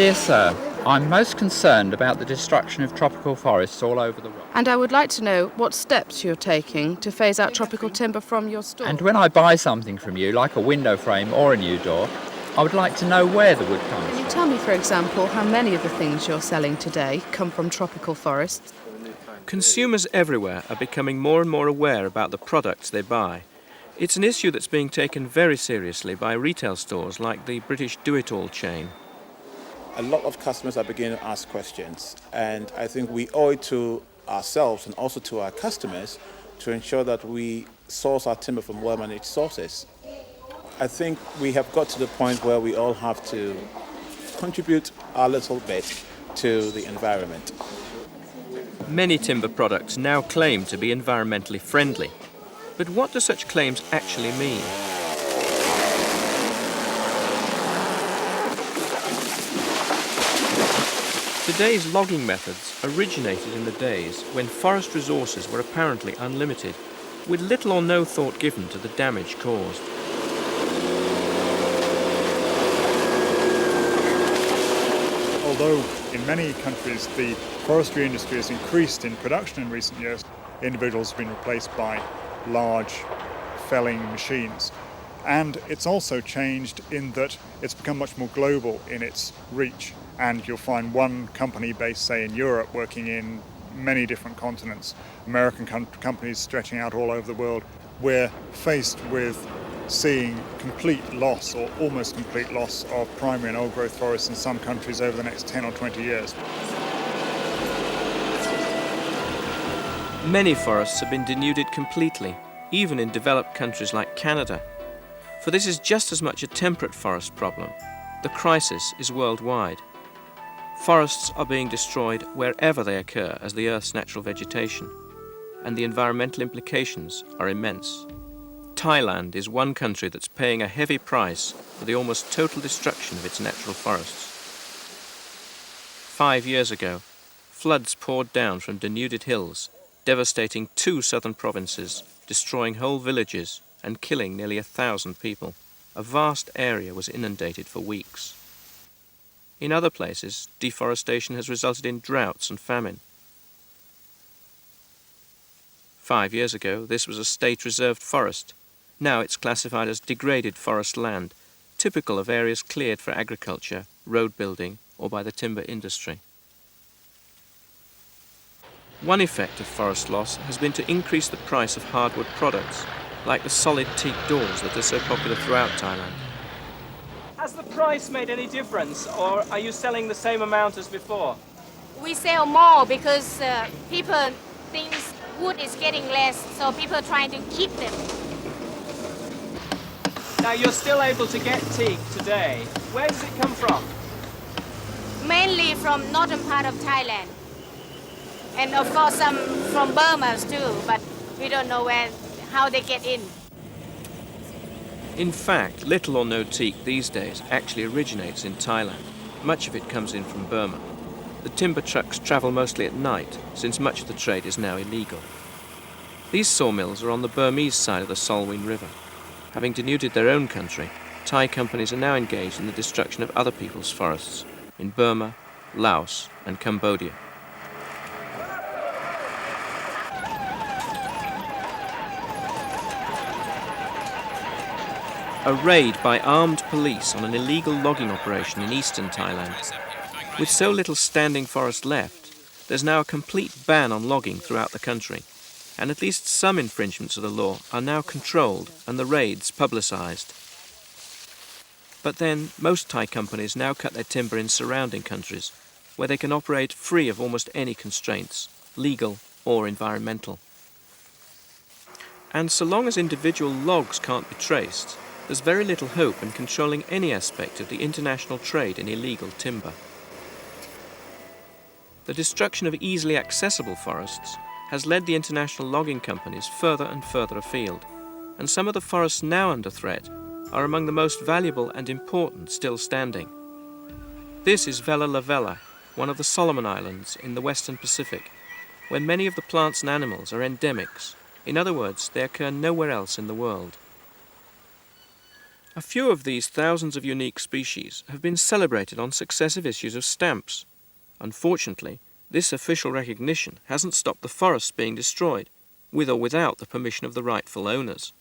Dear Sir, I'm most concerned about the destruction of tropical forests all over the world. And I would like to know what steps you're taking to phase out tropical timber from your store. And when I buy something from you, like a window frame or a new door, I would like to know where the wood comes Can you from. tell me, for example, how many of the things you're selling today come from tropical forests? Consumers everywhere are becoming more and more aware about the products they buy. It's an issue that's being taken very seriously by retail stores like the British Do-It-All chain. A lot of customers are beginning to ask questions, and I think we owe it to ourselves and also to our customers to ensure that we source our timber from well-managed sources. I think we have got to the point where we all have to contribute our little bit to the environment. Many timber products now claim to be environmentally friendly. But what do such claims actually mean? Today's logging methods originated in the days when forest resources were apparently unlimited, with little or no thought given to the damage caused. Although in many countries the forestry industry has increased in production in recent years, individuals have been replaced by large felling machines. And it's also changed in that it's become much more global in its reach. And you'll find one company based, say, in Europe working in many different continents, American companies stretching out all over the world. We're faced with seeing complete loss or almost complete loss of primary and old growth forests in some countries over the next 10 or 20 years. Many forests have been denuded completely, even in developed countries like Canada. For this is just as much a temperate forest problem. The crisis is worldwide. Forests are being destroyed wherever they occur as the Earth's natural vegetation, and the environmental implications are immense. Thailand is one country that's paying a heavy price for the almost total destruction of its natural forests. 5 years ago, floods poured down from denuded hills, devastating 2 southern provinces, destroying whole villages and killing nearly 1,000 people. A vast area was inundated for weeks. In other places, deforestation has resulted in droughts and famine. 5 years ago, this was a state-reserved forest. Now it's classified as degraded forest land, typical of areas cleared for agriculture, road building, or by the timber industry. One effect of forest loss has been to increase the price of hardwood products, like the solid teak doors that are so popular throughout Thailand. Has the price made any difference, or are you selling the same amount as before? We sell more because people think wood is getting less, so people are trying to keep them. Now you're still able to get teak today. Where does it come from? Mainly from northern part of Thailand. And of course some from Burma too, but we don't know how they get in. In fact, little or no teak these days actually originates in Thailand. Much of it comes in from Burma. The timber trucks travel mostly at night, since much of the trade is now illegal. These sawmills are on the Burmese side of the Salween River. Having denuded their own country, Thai companies are now engaged in the destruction of other people's forests in Burma, Laos, and Cambodia. A raid by armed police on an illegal logging operation in eastern Thailand. With so little standing forest left, there's now a complete ban on logging throughout the country, and at least some infringements of the law are now controlled and the raids publicised. But then, most Thai companies now cut their timber in surrounding countries, where they can operate free of almost any constraints, legal or environmental. And so long as individual logs can't be traced, there's very little hope in controlling any aspect of the international trade in illegal timber. The destruction of easily accessible forests has led the international logging companies further and further afield, and some of the forests now under threat are among the most valuable and important still standing. This is Vela La Vela, one of the Solomon Islands in the Western Pacific, where many of the plants and animals are endemics. In other words, they occur nowhere else in the world. A few of these thousands of unique species have been celebrated on successive issues of stamps. Unfortunately, this official recognition hasn't stopped the forests being destroyed, with or without the permission of the rightful owners.